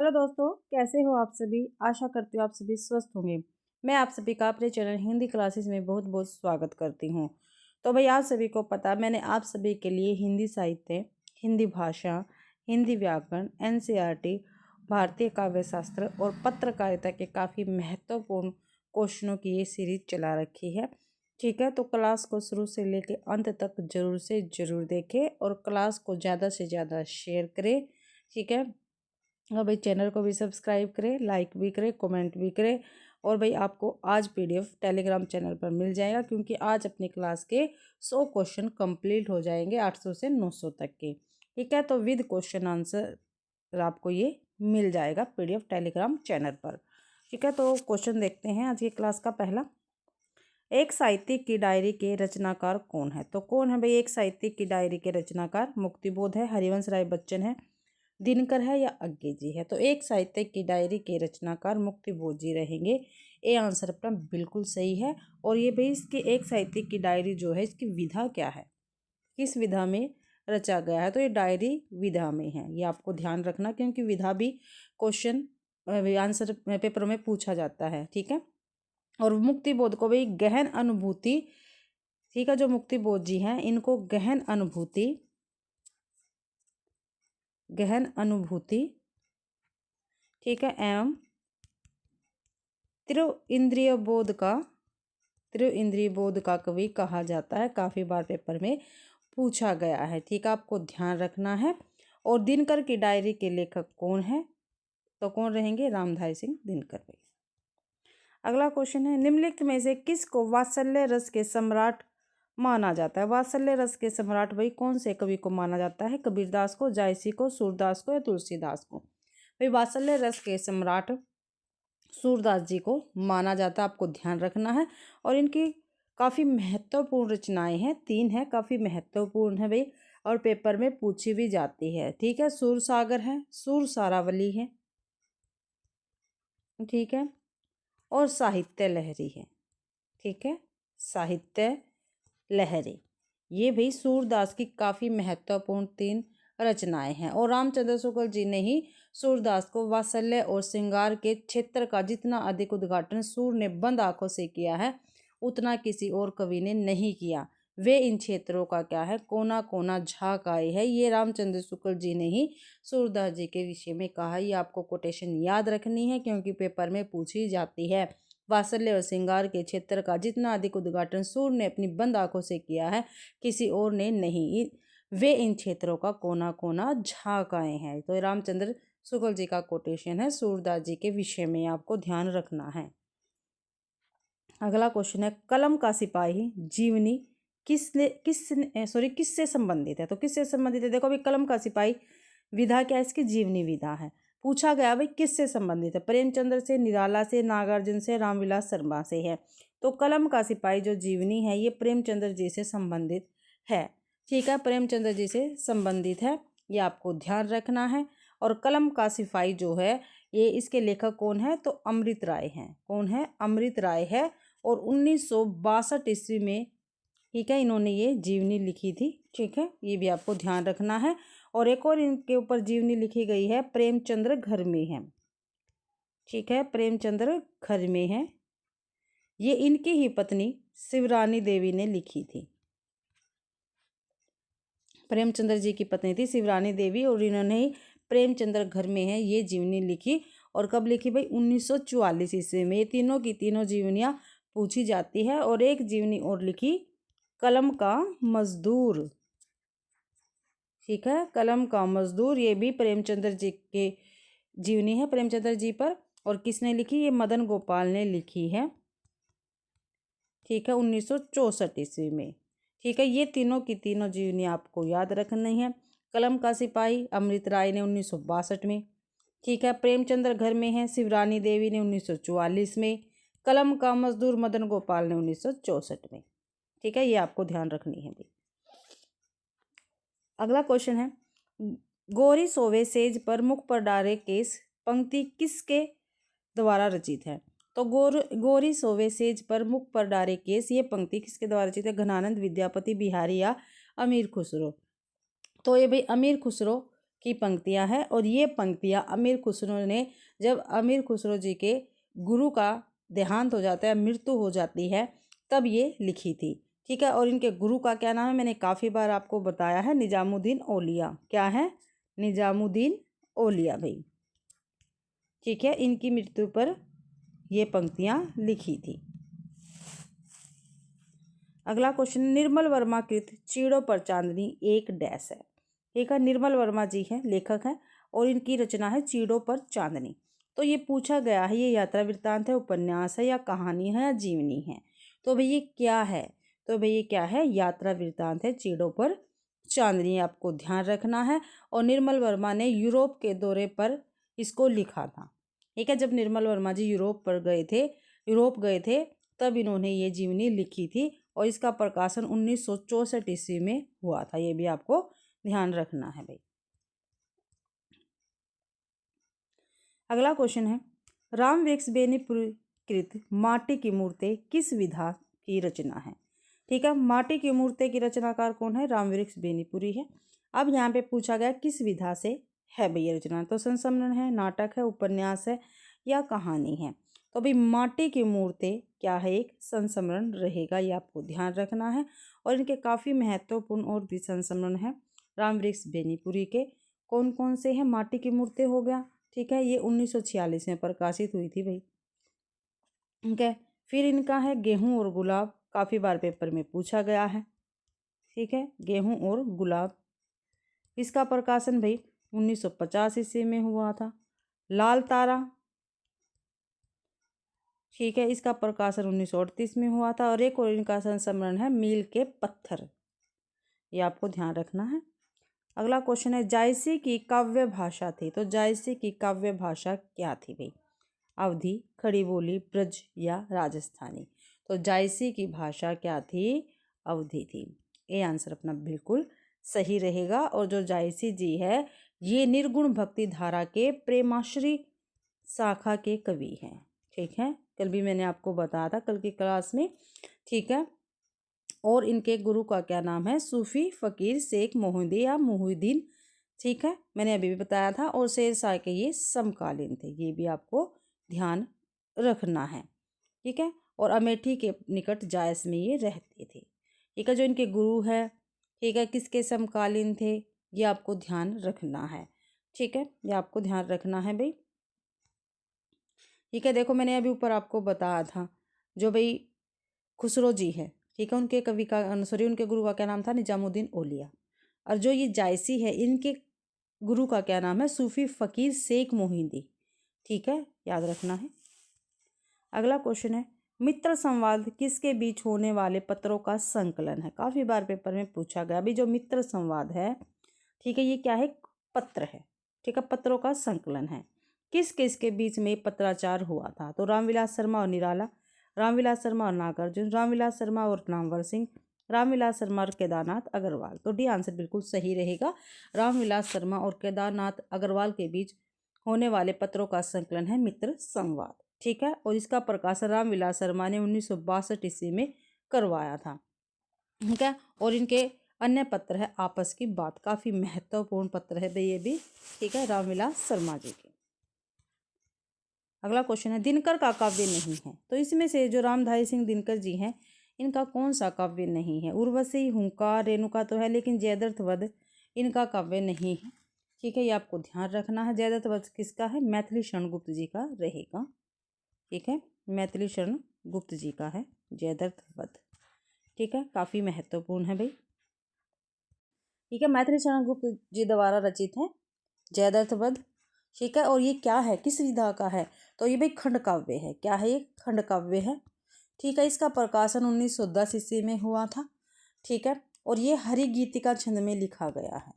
Hello दोस्तों, कैसे हो आप सभी। आशा करती हूँ आप सभी स्वस्थ होंगे। मैं आप सभी का अपने चैनल हिंदी क्लासेस में बहुत बहुत स्वागत करती हूँ। तो भाई आप सभी को पता, मैंने आप सभी के लिए हिंदी साहित्य, हिंदी भाषा, हिंदी व्याकरण, एनसीईआरटी, भारतीय काव्य शास्त्र और पत्रकारिता के काफ़ी महत्वपूर्ण क्वेश्चनों की ये सीरीज चला रखी है। ठीक है, तो क्लास को शुरू से लेकर अंत तक जरूर से ज़रूर देखें और क्लास को ज़्यादा से ज़्यादा शेयर करें। ठीक है, और भाई चैनल को भी सब्सक्राइब करें, लाइक भी करें, कमेंट भी करें। और भाई आपको आज पीडीएफ टेलीग्राम चैनल पर मिल जाएगा, क्योंकि आज अपनी क्लास के 100 क्वेश्चन कंप्लीट हो जाएंगे, 800 से 900 तक के। ठीक है, तो विद क्वेश्चन आंसर आपको ये मिल जाएगा पीडीएफ टेलीग्राम चैनल पर। ठीक है, तो क्वेश्चन देखते हैं आज की क्लास का पहला। एक साहित्यिक की डायरी के रचनाकार कौन है। तो कौन है भाई एक साहित्यिक की डायरी के रचनाकार। मुक्तिबोध है, हरिवंश राय बच्चन है, दिनकर है या अज्ञे जी है। तो एक साहित्य की डायरी के रचनाकार मुक्तिबोध जी रहेंगे। ये आंसर अपना बिल्कुल सही है। और ये भाई इसकी एक साहित्यिक की डायरी जो है, इसकी विधा क्या है, किस विधा में रचा गया है। तो ये डायरी विधा में है, ये आपको ध्यान रखना, क्योंकि विधा भी क्वेश्चन आंसर पेपर में पूछा जाता है। ठीक है, और मुक्तिबोध को भाई गहन अनुभूति, ठीक है, जो मुक्तिबोध जी हैं इनको गहन अनुभूति, ठीक है, एवं त्रिव इंद्रिय बोध का कवि कहा जाता है। काफ़ी बार पेपर में पूछा गया है। ठीक है, आपको ध्यान रखना है। और दिनकर की डायरी के लेखक कौन है। तो कौन रहेंगे, रामधारी सिंह दिनकर भाई। अगला क्वेश्चन है, निम्नलिखित में से किसको वात्सल्य रस के सम्राट माना जाता है। वात्सल्य रस के सम्राट भाई कौन से कवि को माना जाता है। कबीरदास को, जायसी को, सूरदास को या तुलसीदास को। भाई वात्सल्य रस के सम्राट सूरदास जी को माना जाता है, आपको ध्यान रखना है। और इनकी काफ़ी महत्वपूर्ण रचनाएं हैं, 3 है, काफ़ी महत्वपूर्ण है भाई, और पेपर में पूछी भी जाती है। ठीक है, सूर सागर है, सूर सारावली है, ठीक है, और साहित्य लहरी है। ठीक है, साहित्य लहरी, ये भी सूरदास की काफ़ी महत्वपूर्ण 3 रचनाएं हैं। और रामचंद्र शुक्ल जी ने ही सूरदास को वात्सल्य और श्रृंगार के क्षेत्र का जितना अधिक उद्घाटन सूर ने बंद आंखों से किया है, उतना किसी और कवि ने नहीं किया। वे इन क्षेत्रों का क्या है, कोना कोना झाँक आए है। ये रामचंद्र शुक्ल जी ने ही सूरदास जी के विषय में कहा। ये आपको कोटेशन याद रखनी है, क्योंकि पेपर में पूछी जाती है। वात्सल्य और श्रृंगार के क्षेत्र का जितना अधिक उद्घाटन सूर ने अपनी बंद आंखों से किया है, किसी और ने नहीं। वे इन क्षेत्रों का कोना कोना झाँक आए हैं। तो रामचंद्र शुक्ल जी का कोटेशन है सूरदास जी के विषय में, आपको ध्यान रखना है। अगला क्वेश्चन है, कलम का सिपाही जीवनी किससे संबंधित है। तो किससे संबंधित है, देखो भाई कलम का सिपाही विधा क्या है, इसकी जीवनी विधा है। पूछा गया भाई किससे संबंधित है, प्रेमचंद्र से, निराला से, नागार्जुन से, रामविलास शर्मा से है। तो कलम का सिपाही जो जीवनी है, ये प्रेमचंद्र जी से संबंधित है। ठीक है, प्रेमचंद्र जी से संबंधित है, ये आपको ध्यान रखना है। और कलम का सिपाही जो है, ये इसके लेखक कौन है, तो अमृत राय हैं। कौन है, अमृत राय है। और 1962 ईस्वी में, ठीक है, इन्होंने ये जीवनी लिखी थी। ठीक है, ये भी आपको ध्यान रखना है। और एक और इनके ऊपर जीवनी लिखी गई है, प्रेमचंद्र घर में है। ठीक है, प्रेमचंद्र घर में है, ये इनकी ही पत्नी शिवरानी देवी ने लिखी थी। प्रेमचंद्र जी की पत्नी थी शिवरानी देवी, और इन्होंने ही प्रेमचंद्र घर में है ये जीवनी लिखी। और कब लिखी भाई, 1944 ईस्वी में। ये तीनों की तीनों जीवनियाँ पूछी जाती है। और एक जीवनी और लिखी, कलम का मजदूर। ठीक है, कलम का मजदूर, ये भी प्रेमचंद्र जी के जीवनी है, प्रेमचंद्र जी पर। और किसने लिखी, ये मदन गोपाल ने लिखी है। ठीक है, 1964 ईस्वी में। ठीक है, ये तीनों की तीनों जीवनी आपको याद रखनी है। कलम का सिपाही अमृत राय ने 1962 में। ठीक है, प्रेमचंद्र घर में है शिवरानी देवी ने 1944 में। कलम का मजदूर मदन गोपाल ने 1964 में। ठीक है, ये आपको ध्यान रखनी है भाई। अगला क्वेश्चन है, गोरी सोवे सेज पर मुख पर डारे केस पंक्ति किसके द्वारा रचित है। तो गोरी सोवे सेज पर मुख पर डारे केस, ये पंक्ति किसके द्वारा रचित है, घनानंद, विद्यापति, बिहारी या अमीर खुसरो। तो ये भाई अमीर खुसरो की पंक्तियां हैं और ये पंक्तियां अमीर खुसरो ने, जब अमीर खुसरो जी के गुरु का देहांत हो जाता है, मृत्यु हो जाती है, तब ये लिखी थी। ठीक है, और इनके गुरु का क्या नाम है, मैंने काफ़ी बार आपको बताया है, निजामुद्दीन औलिया। क्या है? निजामुद्दीन औलिया भाई। ठीक है, इनकी मृत्यु पर ये पंक्तियां लिखी थी। अगला क्वेश्चन, निर्मल वर्मा कृत चीड़ों पर चांदनी एक डैश है। ठीक है, निर्मल वर्मा जी हैं, लेखक हैं, और इनकी रचना है चीड़ों पर चांदनी। तो ये पूछा गया है, ये यात्रा वृत्तांत है, उपन्यास है, या कहानी है, या जीवनी है। तो भाई ये क्या है? तो भाई ये क्या है? यात्रा वृत्तांत है चीड़ों पर चांदनी, आपको ध्यान रखना है। और निर्मल वर्मा ने यूरोप के दौरे पर इसको लिखा था। ठीक है, जब निर्मल वर्मा जी यूरोप गए थे, तब इन्होंने ये जीवनी लिखी थी, और इसका प्रकाशन 1964 ईस्वी में हुआ था। ये भी आपको ध्यान रखना है भाई। अगला क्वेश्चन है, राम वृक्ष बेनीपुरीकृत माटी की मूर्ति किस विधा की रचना है। ठीक है, माटी की मूर्ति की रचनाकार कौन है? राम वृक्ष बेनीपुरी है। अब यहाँ पे पूछा गया किस विधा से है भैया रचना, तो संस्मरण है, नाटक है, उपन्यास है, या कहानी है। तो भाई माटी की मूर्ति क्या है? एक संस्मरण रहेगा, ये आपको ध्यान रखना है। और इनके काफ़ी महत्वपूर्ण और भी संस्मरण है राम वृक्ष बेनीपुरी के। कौन कौन से हैं? माटी की मूर्ति हो गया, ठीक है, ये 1946 में प्रकाशित हुई थी भाई। ठीक है, फिर इनका है गेहूं और गुलाब, काफ़ी बार पेपर में पूछा गया है। ठीक है, गेहूं और गुलाब, इसका प्रकाशन भाई 1950 ईस्वी में हुआ था। लाल तारा, ठीक है, इसका प्रकाशन 1938 में हुआ था। और एक और इनका संस्मरण है मील के पत्थर, ये आपको ध्यान रखना है। अगला क्वेश्चन है, जायसी की काव्य भाषा थी, तो जायसी की काव्य भाषा क्या थी भाई? अवधी, खड़ी बोली, ब्रज, या राजस्थानी। तो जायसी की भाषा क्या थी? अवधी थी। ये आंसर अपना बिल्कुल सही रहेगा। और जो जायसी जी है, ये निर्गुण भक्ति धारा के प्रेमाश्री शाखा के कवि हैं। ठीक है, कल भी मैंने आपको बताया था, कल की क्लास में। ठीक है, और इनके गुरु का क्या नाम है? सूफी फकीर शेख मोहिद्दीन या मोहिद्दीन। ठीक है, मैंने अभी भी बताया था। और शेर शाह के ये समकालीन थे, ये भी आपको ध्यान रखना है। ठीक है, और अमेठी के निकट जायस में ये रहते थे। ठीक है, जो इनके गुरु है, ठीक है, किसके समकालीन थे, ये आपको ध्यान रखना है। ठीक है, ये आपको ध्यान रखना है भाई। ठीक है, देखो मैंने अभी ऊपर आपको बताया था, जो भाई खुसरो जी है, ठीक है, उनके कवि का उनके गुरु का क्या नाम था? निजामुद्दीन औलिया। और जो ये जायसी है, इनके गुरु का क्या नाम है? सूफी फकीर शेख मोहिद्दीन। ठीक है, याद रखना है। अगला क्वेश्चन है, मित्र संवाद किसके बीच होने वाले पत्रों का संकलन है? काफ़ी बार पेपर में पूछा गया। अभी जो मित्र संवाद है, ठीक है, ये क्या है? पत्र है। ठीक है, पत्रों का संकलन है। किस किस के बीच में पत्राचार हुआ था? तो रामविलास शर्मा और निराला, रामविलास शर्मा और नागार्जुन, रामविलास शर्मा और नामवर सिंह, रामविलास शर्मा और केदारनाथ अग्रवाल। तो डी आंसर बिल्कुल सही रहेगा। रामविलास शर्मा और केदारनाथ अग्रवाल के बीच होने वाले पत्रों का संकलन है मित्र संवाद। ठीक है, और इसका प्रकाशन रामविलास शर्मा ने 1962 ईस्वी में करवाया था। ठीक है, और इनके अन्य पत्र है आपस की बात, काफ़ी महत्वपूर्ण पत्र है ये भी। ठीक है, रामविलास शर्मा जी के। अगला क्वेश्चन है, दिनकर का काव्य नहीं है, तो इसमें से जो रामधारी सिंह दिनकर जी हैं, इनका कौन सा काव्य नहीं है? उर्वशी, हुंकार, रेणुका तो है, लेकिन जयद्रथ वध इनका काव्य नहीं है। ठीक है, ये आपको ध्यान रखना है। जयद्रथ वध किसका है? मैथिली शरण गुप्त जी का रहेगा। ठीक है, मैथिली शरण गुप्त जी का है जयद्रथ वध। ठीक है, काफ़ी महत्वपूर्ण है भाई। ठीक है, मैथिली शरण गुप्त जी द्वारा रचित है जयद्रथ वध। ठीक है, और ये क्या है? किस विधा का है? तो ये भाई खंड काव्य है। क्या है? ये खंड काव्य है। ठीक है, इसका प्रकाशन 1910 ईस्वी में हुआ था। ठीक है, और ये हरिगीतिका छंद में लिखा गया है।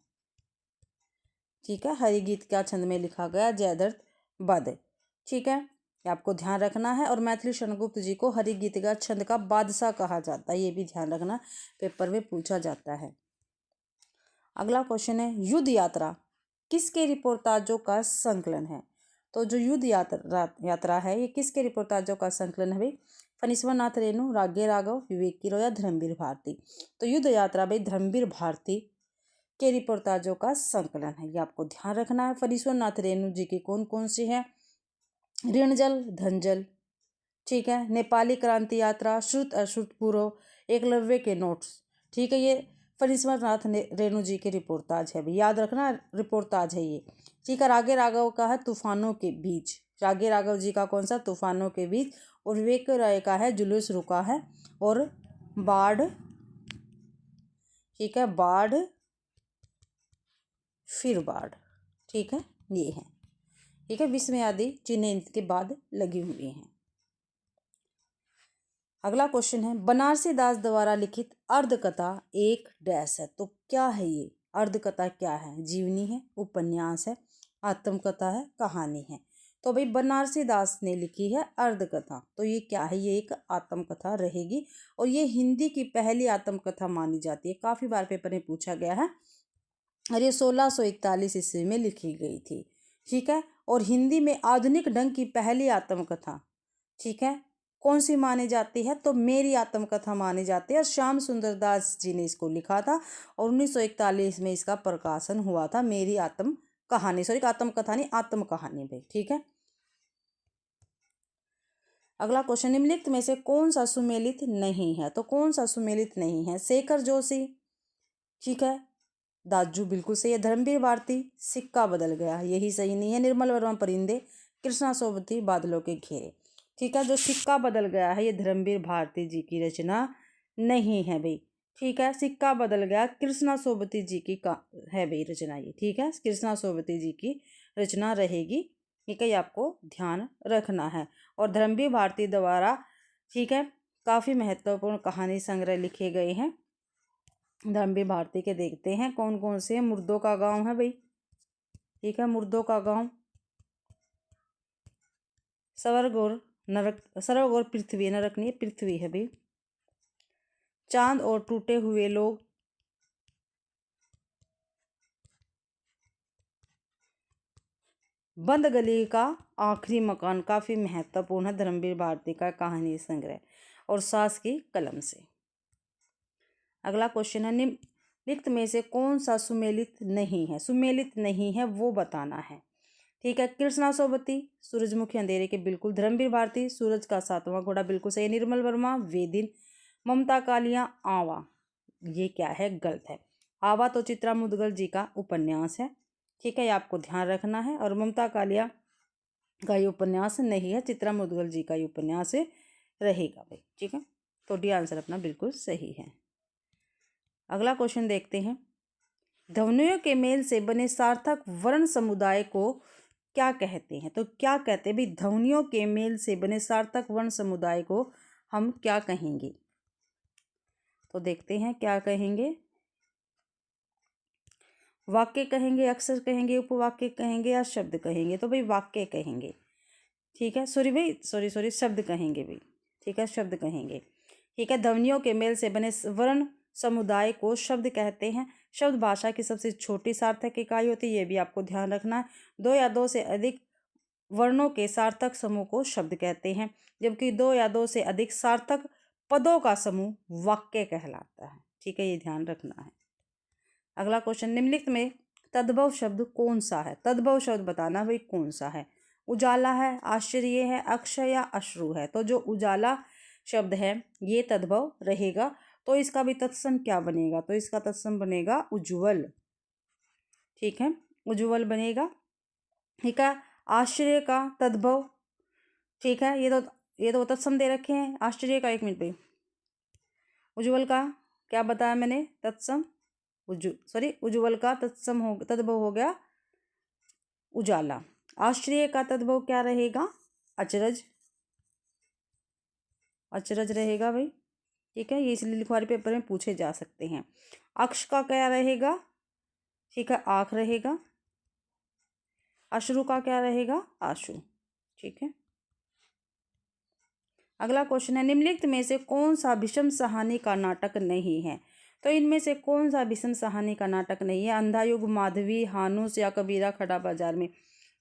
ठीक है, हरिगीतिका छंद में लिखा गया जयद्रथ वध। ठीक है, ये आपको ध्यान रखना है। और मैथिली शरण गुप्त जी को हरिगीतिका छंद का बादशाह कहा जाता है, ये भी ध्यान रखना, पेपर में पूछा जाता है। अगला क्वेश्चन है, युद्ध यात्रा किसके रिपोर्टाजों का संकलन है? तो जो युद्ध यात्रा है, ये किसके रिपोर्टाजों का संकलन है भाई? फणीश्वर नाथ रेणु, राग्य राघव, विवेक किरो, या धर्मवीर भारती। तो युद्ध यात्रा भाई धर्मवीर भारती के रिपोर्टाजों का संकलन है, ये आपको ध्यान रखना है। फणीश्वर नाथ रेणु जी की कौन कौन सी है? ऋणजल, धनजल, ठीक है। नेपाली क्रांति यात्रा, श्रुत अश्रुत पूर्व, एकलव्य के नोट्स, ठीक है। ये फणीश्वर नाथ रेणु जी के रिपोर्टाज है, भी याद रखना, रिपोर्टाज है ये, ठीक है। रागे राघव का है तूफानों के बीच, रागे राघव जी का कौन सा? तूफानों के बीच। और विवेक राय का है जुलूस रुका है। और बाढ़, ठीक है, बाढ़ फिर बाढ़, ठीक है, ये है, ठीक है। विस्मय आदि चिन्ह इनके बाद लगी हुई हैं। अगला क्वेश्चन है, बनारसी दास द्वारा लिखित अर्धकथा एक डैश है, तो क्या है ये? अर्धकथा क्या है? जीवनी है, उपन्यास है, आत्मकथा है, कहानी है? तो भाई बनारसी दास ने लिखी है अर्धकथा, तो ये क्या है? ये एक आत्मकथा रहेगी और ये हिंदी की पहली आत्मकथा मानी जाती है। काफी बार पेपर में पूछा गया है और ये 1641 ईस्वी में लिखी गई थी, ठीक है। और हिंदी में आधुनिक ढंग की पहली आत्मकथा, ठीक है, कौन सी मानी जाती है? तो मेरी आत्मकथा मानी जाती है। और श्याम सुंदर दास जी ने इसको लिखा था और 1941 में इसका प्रकाशन हुआ था। मेरी आत्म कहानी, सॉरी आत्मकथा नहीं, आत्म कहानी भाई, ठीक है। अगला क्वेश्चन, निम्नलिखित में से कौन सा सुमेलित नहीं है? तो कौन सा सुमेलित नहीं है? शेखर जोशी, ठीक है, दाजू बिल्कुल सही है। धर्मवीर भारती, सिक्का बदल गया, यही सही नहीं है। निर्मल वर्मा, परिंदे, कृष्णा सोबती, बादलों के घेरे, ठीक है। जो सिक्का बदल गया है ये धर्मवीर भारती जी की रचना नहीं है भाई, ठीक है। सिक्का बदल गया कृष्णा सोबती जी की का है भाई रचना ये, ठीक है। कृष्णा सोबती जी की रचना रहेगी, ठीक है, ये आपको ध्यान रखना है। और धर्मवीर भारती द्वारा, ठीक है, काफ़ी महत्वपूर्ण कहानी संग्रह लिखे गए हैं धर्मवीर भारती के। देखते हैं कौन कौन से हैं। मुर्दों का गांव है भाई, ठीक है, मुर्दों का गांव। स्वर्ग और नरक, स्वर्ग और पृथ्वी, नरक नहीं पृथ्वी है भाई। चांद और टूटे हुए लोग, बंद गली का आखिरी मकान, काफी महत्वपूर्ण है धर्मवीर भारती का कहानी संग्रह। और सास की कलम से। अगला क्वेश्चन है, निम्नलिखित में से कौन सा सुमेलित नहीं है? सुमेलित नहीं है वो बताना है, ठीक है। कृष्णा सोबती, सूरजमुखी अंधेरे के, बिल्कुल। धर्मवीर भारती, सूरज का सातवां घोड़ा, बिल्कुल सही। निर्मल वर्मा, वे दिन। ममता कालिया, आवा, ये क्या है? गलत है। आवा तो चित्रा मुदगल जी का उपन्यास है, ठीक है, ये आपको ध्यान रखना है। और ममता कालिया का ये उपन्यास नहीं है, चित्रा मुदगल जी का ये उपन्यास रहेगा भाई, ठीक है। तो डी आंसर अपना बिल्कुल सही है। अगला क्वेश्चन देखते हैं, ध्वनियों के मेल से बने सार्थक वर्ण समुदाय को क्या कहते हैं? तो क्या कहते हैं भाई? ध्वनियों के मेल से बने सार्थक वर्ण समुदाय को हम क्या कहेंगे? तो देखते हैं क्या कहेंगे। वाक्य कहेंगे, अक्षर कहेंगे, उपवाक्य कहेंगे या शब्द कहेंगे? तो भाई वाक्य कहेंगे, ठीक है। सॉरी भाई, सॉरी शब्द कहेंगे भाई, ठीक है, शब्द कहेंगे, ठीक है। ध्वनियों के मेल से बने वर्ण समुदाय को शब्द कहते हैं। शब्द भाषा की सबसे छोटी सार्थक इकाई होती है, ये भी आपको ध्यान रखना है। दो या दो से अधिक वर्णों के सार्थक समूह को शब्द कहते हैं, जबकि दो या दो से अधिक सार्थक पदों का समूह वाक्य कहलाता है, ठीक है, ये ध्यान रखना है। अगला क्वेश्चन, निम्नलिखित में तद्भव शब्द कौन सा है? तद्भव शब्द बताना भाई कौन सा है? उजाला है, आश्चर्य है, अक्षय या अश्रु है? तो जो उजाला शब्द है ये तद्भव रहेगा। तो इसका भी तत्सम क्या बनेगा? तो इसका तत्सम बनेगा उज्ज्वल, ठीक है, उज्ज्वल बनेगा, ठीक है। आश्चर्य का तद्भव, ठीक है, ये तो तत्सम दे रखे हैं। आश्चर्य का, एक मिनट पे, उज्ज्वल का क्या बताया मैंने? तत्सम उज्ज्वल का तत्सम हो, तद्भव हो गया उजाला। आश्चर्य का तद्भव क्या रहेगा? अचरज, अचरज रहेगा भाई, ठीक है, ये इसलिए लिखवारी पेपर में पूछे जा सकते हैं। अक्ष का क्या रहेगा? ठीक है, आँख रहेगा। अश्रु का क्या रहेगा? आंसू, ठीक है। अगला क्वेश्चन है, निम्नलिखित में से कौन सा विषम सहानी का नाटक नहीं है? तो इनमें से कौन सा विषम सहानी का नाटक नहीं है? अंधा युग, माधवी, हानूस या कबीरा खड़ा बाजार में?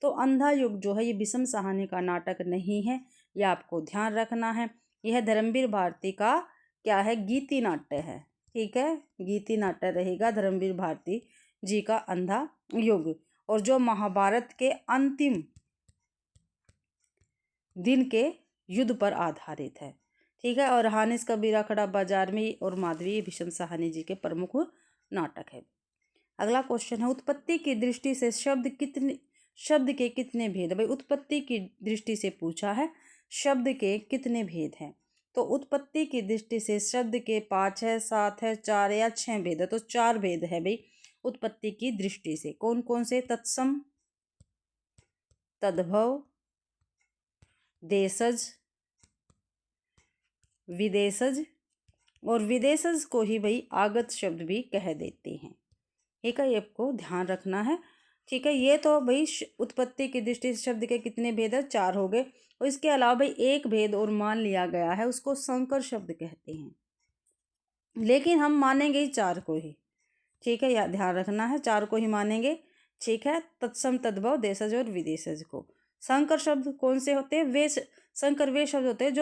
तो अंधा युग जो है ये विषम सहानी का नाटक नहीं है, यह आपको ध्यान रखना है। यह धर्मवीर भारती का क्या है? गीति नाट्य है, ठीक है, गीति नाट्य रहेगा धर्मवीर भारती जी का अंधा युग, और जो महाभारत के अंतिम दिन के युद्ध पर आधारित है। ठीक है, और हानिस कबीरा खड़ा बाजार में और माधवी भीष्म साहनी जी के प्रमुख नाटक है। अगला क्वेश्चन है, उत्पत्ति की दृष्टि से शब्द के कितने भेद। भाई उत्पत्ति की दृष्टि से पूछा है, शब्द के कितने भेद हैं। तो उत्पत्ति की दृष्टि से शब्द के 5 है, 7 है, 4 या 6 भेद है। तो 4 भेद है भाई उत्पत्ति की दृष्टि से। कौन कौन से? तत्सम, तद्भव, देशज, विदेशज, और विदेशज को ही भाई आगत शब्द भी कह देते हैं। ठीक है, ये आपको ध्यान रखना है। ठीक है, ये तो भाई उत्पत्ति की दृष्टि से शब्द के कितने भेद है? 4 हो गए। और इसके अलावा भाई एक भेद और मान लिया गया है, उसको संकर शब्द कहते हैं, लेकिन हम मानेंगे ही 4 को ही। ठीक है, यह ध्यान रखना है, 4 को ही मानेंगे। ठीक है, तत्सम, तद्भव, देशज और विदेशज को। संकर शब्द कौन से होते हैं? संकर वे शब्द होते हैं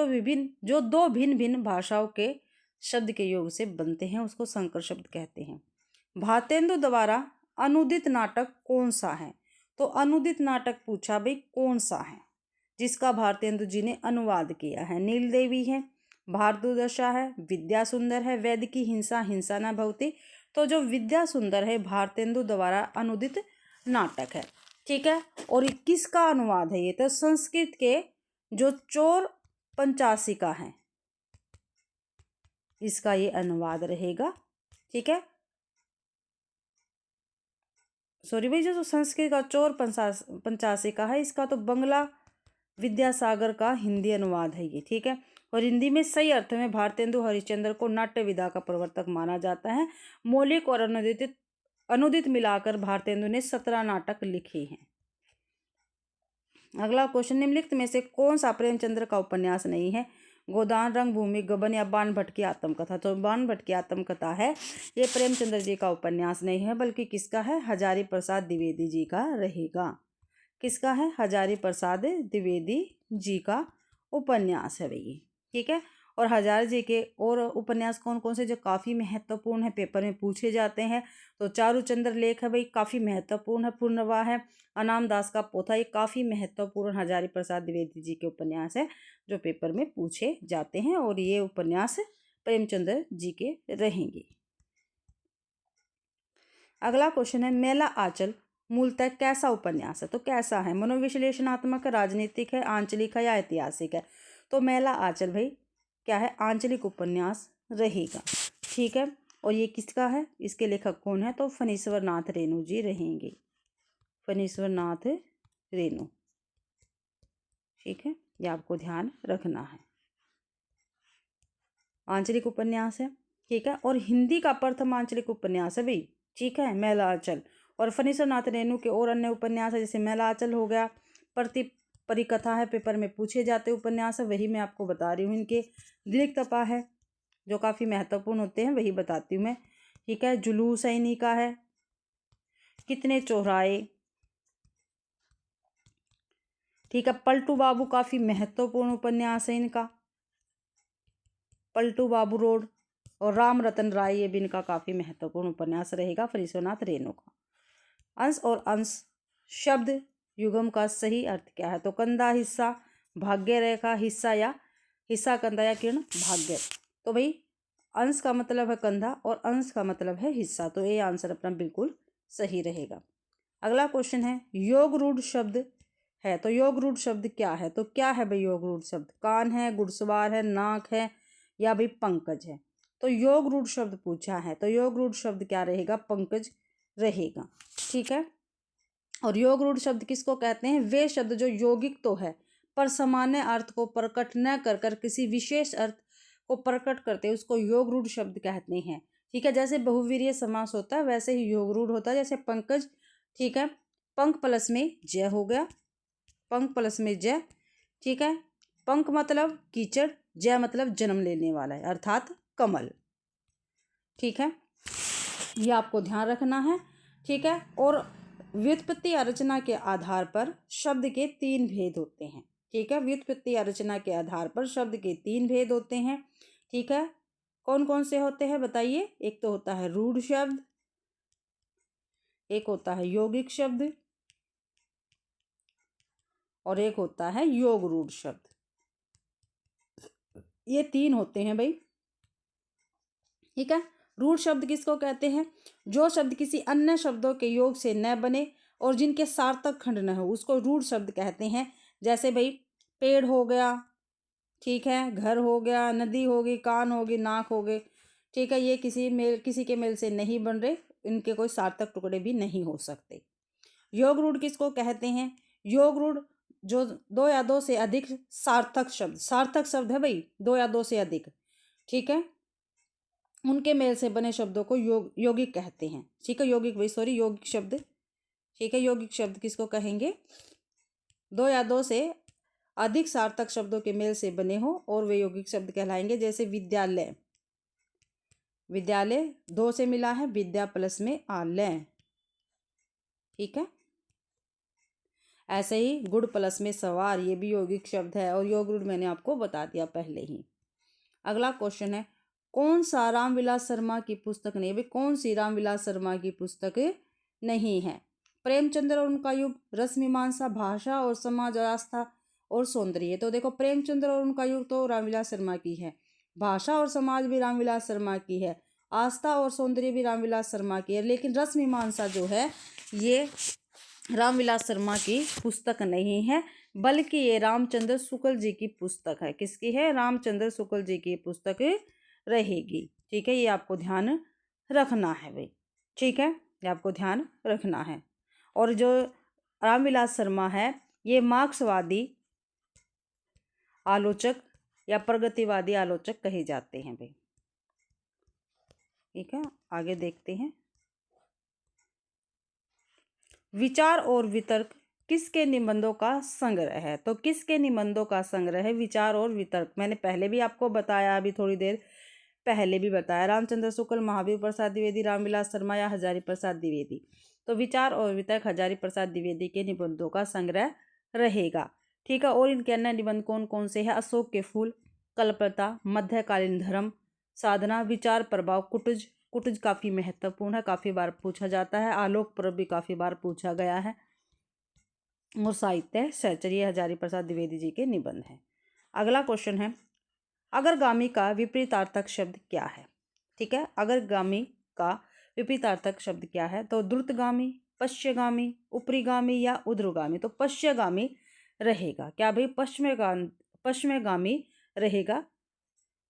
जो दो भिन्न भिन्न भाषाओं के शब्द के योग से बनते हैं, उसको संकर शब्द कहते हैं। भारतेंदु द्वारा अनुदित नाटक कौन सा है? तो अनुदित नाटक पूछा भाई कौन सा है जिसका भारतेंदु जी ने अनुवाद किया है? नील देवी है, भारतदशा है, विद्या सुंदर है, वेद की हिंसा, हिंसा न भवती। तो जो विद्या सुंदर है भारतेंदु द्वारा अनुदित नाटक है। ठीक है, और किसका अनुवाद है ये? तो संस्कृत के जो चोर पंचाशिका है, इसका ये अनुवाद रहेगा। ठीक है, सॉरी भाई, जो संस्कृत का चोर पंचाशिका है, इसका तो बंगला विद्यासागर का हिंदी अनुवाद है ये। ठीक है, और हिंदी में सही अर्थ में भारतेंदु हरिश्चंद्र को नाट्य विधा का प्रवर्तक माना जाता है। मौलिक और अनुदित मिलाकर भारतेंदु ने 17 नाटक लिखे हैं। अगला क्वेश्चन, निम्नलिखित में से कौन सा प्रेमचंद्र का उपन्यास नहीं है? गोदान, रंगभूमि, गबन या बाण भट्ट की आत्मकथा। तो बाण भट्ट की आत्मकथा है, ये प्रेमचंद्र जी का उपन्यास नहीं है, बल्कि किसका है? हजारी प्रसाद द्विवेदी जी का रहेगा। किसका है? हजारी प्रसाद द्विवेदी जी का उपन्यास है भैया। ठीक है, और हजारी जी के और उपन्यास कौन कौन से जो काफ़ी महत्वपूर्ण है, पेपर में पूछे जाते हैं? तो चारूचंद्र लेख है भाई, काफ़ी महत्वपूर्ण है। पूर्णवाह है, अनाम दास का पोथा, ये काफ़ी महत्वपूर्ण हजारी प्रसाद द्विवेदी जी के उपन्यास है जो पेपर में पूछे जाते हैं, और ये उपन्यास प्रेमचंद्र जी के रहेंगे। अगला क्वेश्चन है, मेला आंचल मूलतः कैसा उपन्यास है? तो कैसा है? मनोविश्लेषणात्मक, राजनीतिक है, आंचलिक है या ऐतिहासिक है? तो मेला आंचल भाई क्या है? आंचलिक उपन्यास रहेगा। ठीक है, और ये किसका है? इसके लेखक कौन है? तो फणीश्वर नाथ रेणु जी रहेंगे, फणीश्वर नाथ रेणु। ठीक है, ये आपको ध्यान रखना है, आंचलिक उपन्यास है। ठीक है, और हिंदी का प्रथम आंचलिक उपन्यास है भाई। ठीक है, मेला आंचल। और फणीश्वर नाथ रेणु के और अन्य उपन्यास है, जैसे मेला आंचल हो गया, परिकथा है, पेपर में पूछे जाते उपन्यास है, वही मैं आपको बता रही हूँ। इनके दीर्घ तपा है जो काफ़ी महत्वपूर्ण होते हैं, वही बताती हूँ मैं। ठीक है, जुलूस है इन्हीं का है, कितने चौराहे। ठीक है, पलटू बाबू काफ़ी महत्वपूर्ण उपन्यास है इनका, पलटू बाबू रोड। और राम रतन राय, ये भी इनका काफ़ी महत्वपूर्ण उपन्यास रहेगा, फणीश्वर नाथ रेणु का। अंश और अंश शब्द युगम का सही अर्थ क्या है? तो कंधा, हिस्सा, भाग्य रेखा, हिस्सा या हिस्सा, कंधा या किरण, भाग्य। तो भाई अंश का मतलब है कंधा और अंश का मतलब है हिस्सा, तो ये आंसर अपना बिल्कुल सही रहेगा। अगला क्वेश्चन है, योग रूढ़ शब्द है, तो योग रूढ़ शब्द क्या है? तो क्या है भाई योग रूढ़ शब्द? कान है, घुड़सवार है, नाक है, या भाई पंकज है? तो योग रूढ़ शब्द पूछा है, तो योग रूढ़ शब्द क्या रहेगा? पंकज रहेगा। ठीक है, और योग रूढ़ शब्द किसको कहते हैं? वे शब्द जो यौगिक तो है पर सामान्य अर्थ को प्रकट न कर किसी विशेष अर्थ को प्रकट करते हैं, उसको योग रूढ़ शब्द कहते हैं। ठीक है, जैसे बहुवीर्य समास होता है वैसे ही योग रूढ़ होता है, जैसे पंकज। ठीक है, पंख प्लस में जय हो गया, पंख प्लस में जय। ठीक है, पंख मतलब कीचड़, जय मतलब जन्म लेने वाला है, अर्थात कमल। ठीक है, ये आपको ध्यान रखना है। ठीक है, और व्युत्पत्ति या रचना के आधार पर शब्द के 3 भेद होते हैं। ठीक है, व्युत्पत्ति या रचना के आधार पर शब्द के 3 भेद होते हैं। ठीक है, कौन कौन से होते हैं बताइए? एक तो होता है रूढ़ शब्द, एक होता है यौगिक शब्द और एक होता है योग रूढ़ शब्द। ये तीन होते हैं भाई, ठीक है। रूढ़ शब्द किसको कहते हैं? जो शब्द किसी अन्य शब्दों के योग से न बने और जिनके सार्थक खंड न हो उसको रूढ़ शब्द कहते हैं। जैसे भाई पेड़ हो गया, ठीक है, घर हो गया, नदी होगी, कान होगी, नाक हो गए, ठीक है। ये किसी के मेल से नहीं बन रहे, इनके कोई सार्थक टुकड़े भी नहीं हो सकते। योग रूढ़ किसको कहते हैं? योग रूढ़ जो दो या दो से अधिक सार्थक शब्द है भाई, दो या दो से अधिक, ठीक है, उनके मेल से बने शब्दों को यौगिक कहते हैं, ठीक है। यौगिक शब्द, ठीक है। यौगिक शब्द किसको कहेंगे? दो या दो से अधिक सार्थक शब्दों के मेल से बने हो और वे यौगिक शब्द कहलाएंगे। जैसे विद्यालय, विद्यालय दो से मिला है, विद्या प्लस में आलय, ठीक है। ऐसे ही गुड़ प्लस में सवार, ये भी यौगिक शब्द है और योग रूढ़ मैंने आपको बता दिया पहले ही। अगला क्वेश्चन है, कौन सा रामविलास शर्मा की पुस्तक नहीं? भाई कौन सी रामविलास शर्मा की पुस्तक नहीं है? प्रेमचंद्र और उनका युग, रसमीमांसा, भाषा और समाज, आस्था और सौंदर्य। तो देखो प्रेमचंद्र और उनका युग तो रामविलास शर्मा की है, भाषा और समाज भी रामविलास शर्मा की है, आस्था और सौंदर्य भी रामविलास शर्मा की है, लेकिन रसमीमांसा जो है ये रामविलास शर्मा की पुस्तक नहीं है, बल्कि ये रामचंद्र शुक्ल जी की पुस्तक है। किसकी है? रामचंद्र शुक्ल जी की पुस्तक रहेगी, ठीक है। ये आपको ध्यान रखना है भाई, ठीक है, ये आपको ध्यान रखना है। और जो रामविलास शर्मा है ये मार्क्सवादी आलोचक या प्रगतिवादी आलोचक कहे जाते हैं भाई, ठीक है। आगे देखते हैं, विचार और वितर्क किसके निबंधों का संग्रह है? तो किसके निबंधों का संग्रह है विचार और वितर्क? मैंने पहले भी आपको बताया, अभी थोड़ी देर पहले भी बताया, रामचंद्र शुक्ल, महावीर प्रसाद द्विवेदी, रामविलास शर्मा या हजारी प्रसाद द्विवेदी। तो विचार और वितर्क हजारी प्रसाद द्विवेदी के निबंधों का संग्रह रहेगा, ठीक है। और इनके अन्य निबंध कौन कौन से हैं? अशोक के फूल, कल्पता, मध्यकालीन धर्म, साधना, विचार प्रभाव, कुटज काफ़ी महत्वपूर्ण है, काफ़ी बार पूछा जाता है, आलोक पर्व भी काफ़ी बार पूछा गया है, और साहित्य सहचर्य, ये हजारी प्रसाद द्विवेदी जी के निबंध हैं। अगला क्वेश्चन है, अग्रगामी का विपरीतार्थक शब्द क्या है? ठीक है, अग्रगामी का विपरीतार्थक शब्द क्या है? तो द्रुतगामी, पश्चगामी, ऊपरीगामी या ऊर्ध्वगामी। तो पश्चगामी रहेगा। क्या भाई? पश्चिमगामी रहेगा।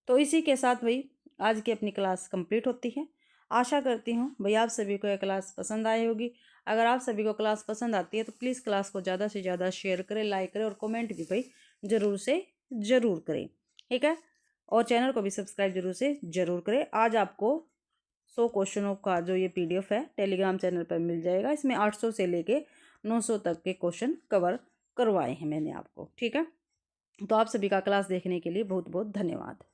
तो इसी के साथ भाई आज की अपनी क्लास कंप्लीट होती है। आशा करती हूँ भाई आप सभी को यह क्लास पसंद आई होगी। अगर आप सभी को क्लास पसंद आती है तो प्लीज़ क्लास को ज़्यादा से ज़्यादा शेयर करें, लाइक करें और कमेंट भी भाई ज़रूर से ज़रूर करें, ठीक है। और चैनल को भी सब्सक्राइब जरूर से ज़रूर करें। आज आपको 100 क्वेश्चनों का जो ये PDF है टेलीग्राम चैनल पर मिल जाएगा। इसमें 800 से लेके 900 तक के क्वेश्चन कवर करवाए हैं मैंने आपको, ठीक है। तो आप सभी का क्लास देखने के लिए बहुत बहुत धन्यवाद।